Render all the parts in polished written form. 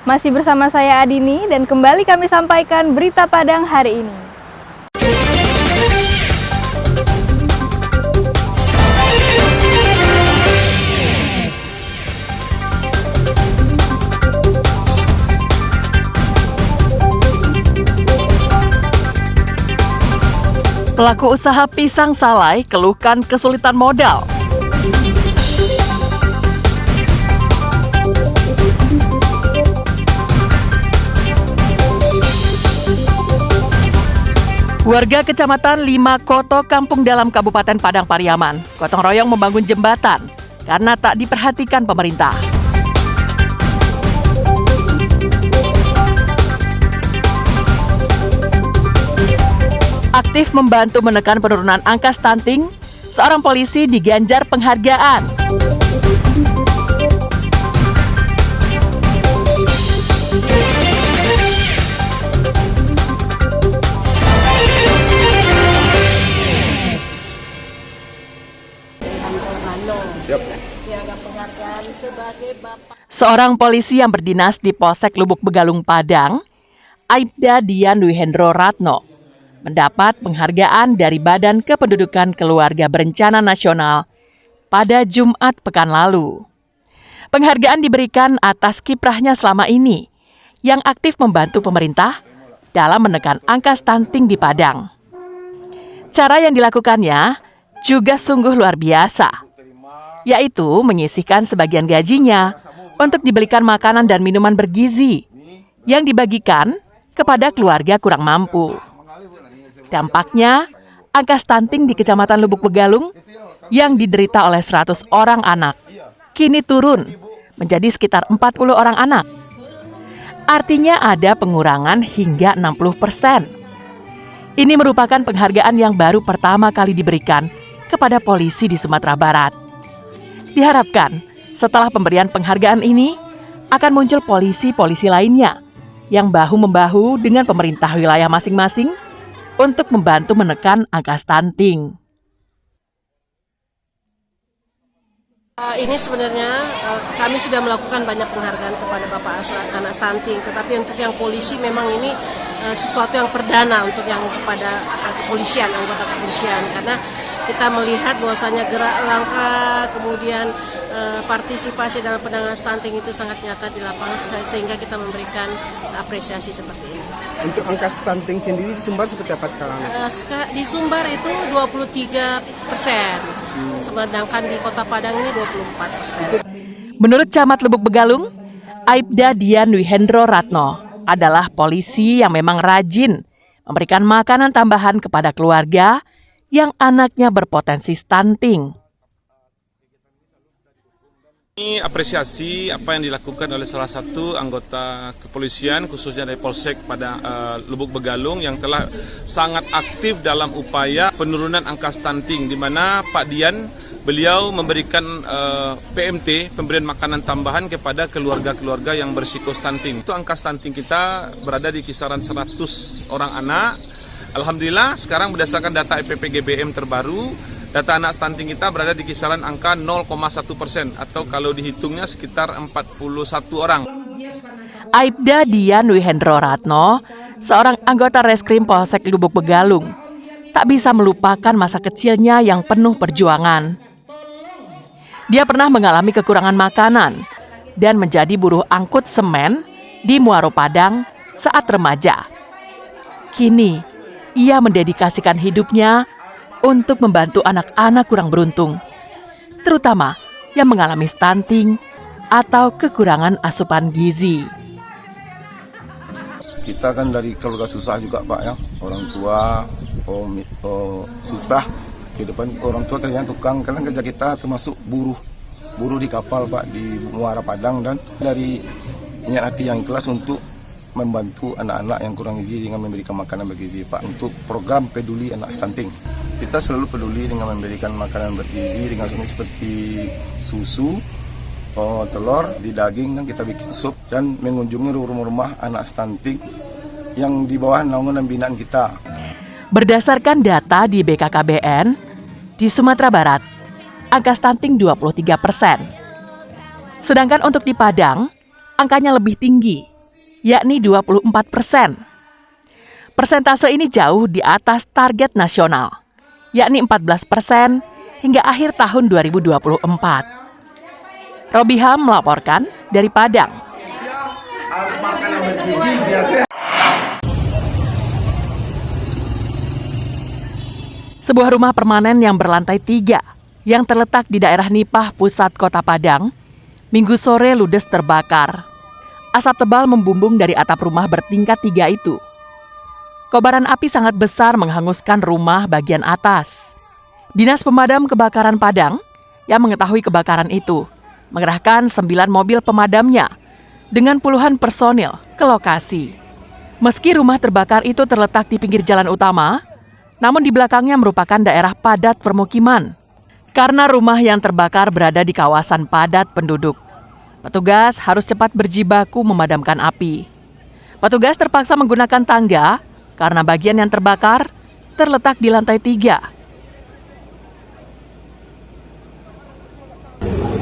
Masih bersama saya Adini dan kembali kami sampaikan berita Padang hari ini. Pelaku usaha pisang salai keluhkan kesulitan modal. Warga Kecamatan Lima Koto, Kampung Dalam, Kabupaten Padang Pariaman, gotong royong membangun jembatan karena tak diperhatikan pemerintah. Aktif membantu menekan penurunan angka stunting, seorang polisi diganjar penghargaan. Seorang polisi yang berdinas di Polsek Lubuk Begalung, Padang, Aibda Dian Wihendro Ratno, mendapat penghargaan dari Badan Kependudukan Keluarga Berencana Nasional pada Jumat pekan lalu. Penghargaan diberikan atas kiprahnya selama ini yang aktif membantu pemerintah dalam menekan angka stunting di Padang. Cara yang dilakukannya juga sungguh luar biasa, yaitu menyisihkan sebagian gajinya untuk dibelikan makanan dan minuman bergizi yang dibagikan kepada keluarga kurang mampu. Dampaknya, angka stunting di Kecamatan Lubuk Begalung yang diderita oleh 100 orang anak kini turun menjadi sekitar 40 orang anak. Artinya ada pengurangan hingga 60%. Ini merupakan penghargaan yang baru pertama kali diberikan kepada polisi di Sumatera Barat. Diharapkan setelah pemberian penghargaan ini akan muncul polisi-polisi lainnya yang bahu-membahu dengan pemerintah wilayah masing-masing untuk membantu menekan angka stunting. Ini sebenarnya kami sudah melakukan banyak penghargaan kepada Bapak anak stunting, tetapi untuk yang polisi memang ini sesuatu yang perdana untuk yang kepada kepolisian, anggota kepolisian, karena kita melihat bahwasanya gerak langkah kemudian partisipasi dalam penanganan stunting itu sangat nyata di lapangan, sehingga kita memberikan apresiasi seperti ini. Untuk angka stunting sendiri di Sumbar seperti apa sekarang? Di Sumbar itu 23%, sedangkan di Kota Padang ini 24%. Menurut Camat Lubuk Begalung, Aibda Dian Wihendro Ratno adalah polisi yang memang rajin memberikan makanan tambahan kepada keluarga yang anaknya berpotensi stunting. Ini apresiasi apa yang dilakukan oleh salah satu anggota kepolisian, khususnya dari Polsek pada Lubuk Begalung, yang telah sangat aktif dalam upaya penurunan angka stunting, di mana Pak Dian beliau memberikan PMT, pemberian makanan tambahan kepada keluarga-keluarga yang berisiko stunting. Itu angka stunting kita berada di kisaran 100 orang anak. Alhamdulillah sekarang berdasarkan data EPPGBM terbaru, data anak stunting kita berada di kisaran angka 0,1%, atau kalau dihitungnya sekitar 41 orang. Aibda Dian Wihendro Ratno, seorang anggota Reskrim Polsek Lubuk Begalung, tak bisa melupakan masa kecilnya yang penuh perjuangan. Dia pernah mengalami kekurangan makanan dan menjadi buruh angkut semen di Muaro Padang saat remaja. Kini, ia mendedikasikan hidupnya untuk membantu anak-anak kurang beruntung, terutama yang mengalami stunting atau kekurangan asupan gizi. Kita kan dari keluarga susah juga Pak ya, orang tua susah, ke depan orang tua kerjanya tukang, karena kerja kita termasuk buruh di kapal Pak, di Muara Padang, dan dari niat hati yang ikhlas untuk membantu anak-anak yang kurang gizi dengan memberikan makanan bergizi Pak, untuk program peduli anak stunting. Kita selalu peduli dengan memberikan makanan bergizi dengan seperti susu, telur, di daging, dan kita bikin sup, dan mengunjungi rumah-rumah anak stunting yang di bawah naungan binaan kita. Berdasarkan data di BKKBN, di Sumatera Barat, angka stunting 23%. Sedangkan untuk di Padang, angkanya lebih tinggi, yakni 24%. Persentase ini jauh di atas target nasional, yakni 14% hingga akhir tahun 2024. Robiham melaporkan dari Padang. Sebuah rumah permanen yang berlantai 3 yang terletak di daerah Nipah, pusat kota Padang, Minggu sore ludes terbakar. Asap tebal membumbung dari atap rumah bertingkat 3 itu. Kobaran api sangat besar menghanguskan rumah bagian atas. Dinas Pemadam Kebakaran Padang yang mengetahui kebakaran itu mengerahkan 9 mobil pemadamnya dengan puluhan personil ke lokasi. Meski rumah terbakar itu terletak di pinggir jalan utama, namun di belakangnya merupakan daerah padat permukiman. Karena rumah yang terbakar berada di kawasan padat penduduk, petugas harus cepat berjibaku memadamkan api. Petugas terpaksa menggunakan tangga karena bagian yang terbakar terletak di lantai 3.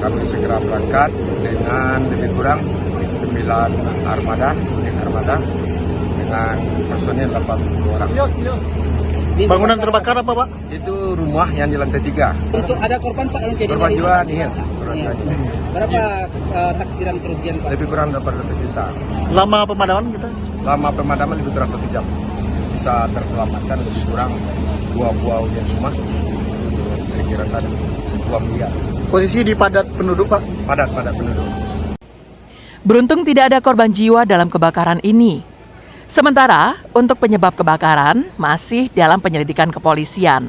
Kami segera berangkat dengan lebih kurang 9 armada dengan personil 80 orang. Bangunan terbakar apa, Pak? Itu rumah yang di lantai 3. Untuk ada korban, Pak? Korban jiwa nihil. Berapa taksiran kerugian, Pak? Lebih kurang 800 juta. Lama pemadaman kita? Lama pemadaman lebih kurang 1 jam. Bisa terselamatkan lebih kurang 2 buah unit rumah. Kira-kira 2 miliar. Posisi di padat penduduk, Pak? Padat penduduk. Beruntung tidak ada korban jiwa dalam kebakaran ini. Sementara, untuk penyebab kebakaran masih dalam penyelidikan kepolisian.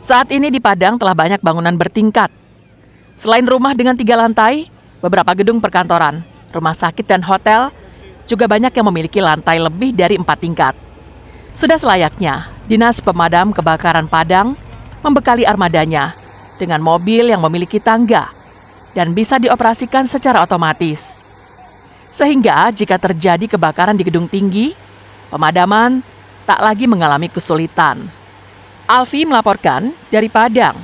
Saat ini di Padang telah banyak bangunan bertingkat. Selain rumah dengan 3 lantai, beberapa gedung perkantoran, rumah sakit dan hotel juga banyak yang memiliki lantai lebih dari 4 tingkat. Sudah selayaknya, Dinas Pemadam Kebakaran Padang membekali armadanya dengan mobil yang memiliki tangga dan bisa dioperasikan secara otomatis. Sehingga jika terjadi kebakaran di gedung tinggi, pemadaman tak lagi mengalami kesulitan. Alfi melaporkan dari Padang.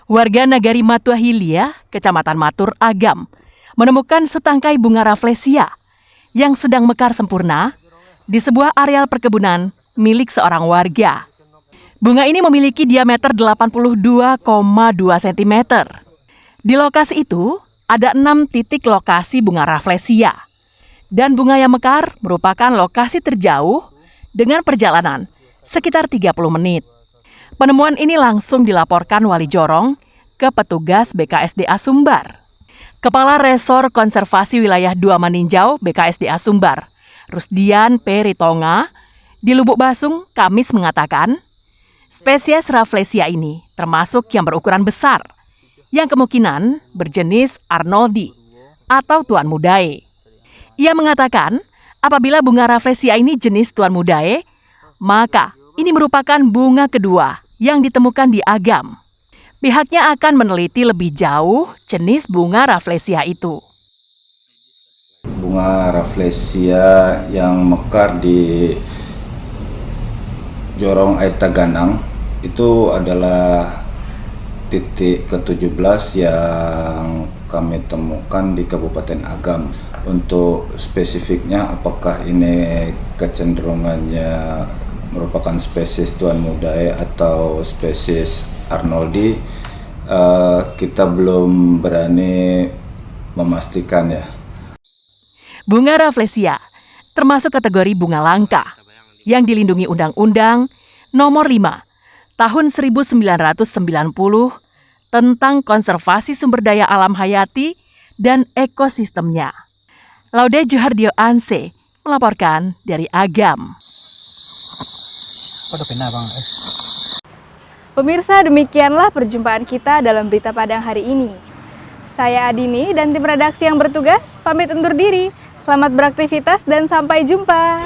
Warga Nagari Matuahilia, Kecamatan Matur Agam, menemukan setangkai bunga rafflesia yang sedang mekar sempurna di sebuah areal perkebunan milik seorang warga. Bunga ini memiliki diameter 82,2 cm. Di lokasi itu, ada 6 titik lokasi bunga rafflesia. Dan bunga yang mekar merupakan lokasi terjauh dengan perjalanan sekitar 30 menit. Penemuan ini langsung dilaporkan Wali Jorong ke petugas BKSDA Sumbar. Kepala Resor Konservasi Wilayah 2 Maninjau BKSDA Sumbar, Rusdian P. Ritonga, di Lubuk Basung, Kamis mengatakan, spesies rafflesia ini termasuk yang berukuran besar, yang kemungkinan berjenis Arnoldi atau Tuan Mudae. Ia mengatakan, apabila bunga rafflesia ini jenis Tuan Mudae, maka ini merupakan bunga kedua yang ditemukan di Agam. Pihaknya akan meneliti lebih jauh jenis bunga rafflesia itu. Bunga rafflesia yang mekar di Jorong Air Taganang itu adalah titik ke-17 yang kami temukan di Kabupaten Agam. Untuk spesifiknya apakah ini kecenderungannya merupakan spesies Tuan Mudae atau spesies Arnoldi, kita belum berani memastikan ya. Bunga rafflesia termasuk kategori bunga langka yang dilindungi Undang-Undang Nomor 5 Tahun 1990 tentang konservasi sumber daya alam hayati dan ekosistemnya. Laude Juhardio Anse melaporkan dari Agam. Pemirsa, demikianlah perjumpaan kita dalam Berita Padang hari ini. Saya Adini dan tim redaksi yang bertugas pamit undur diri. Selamat beraktivitas dan sampai jumpa.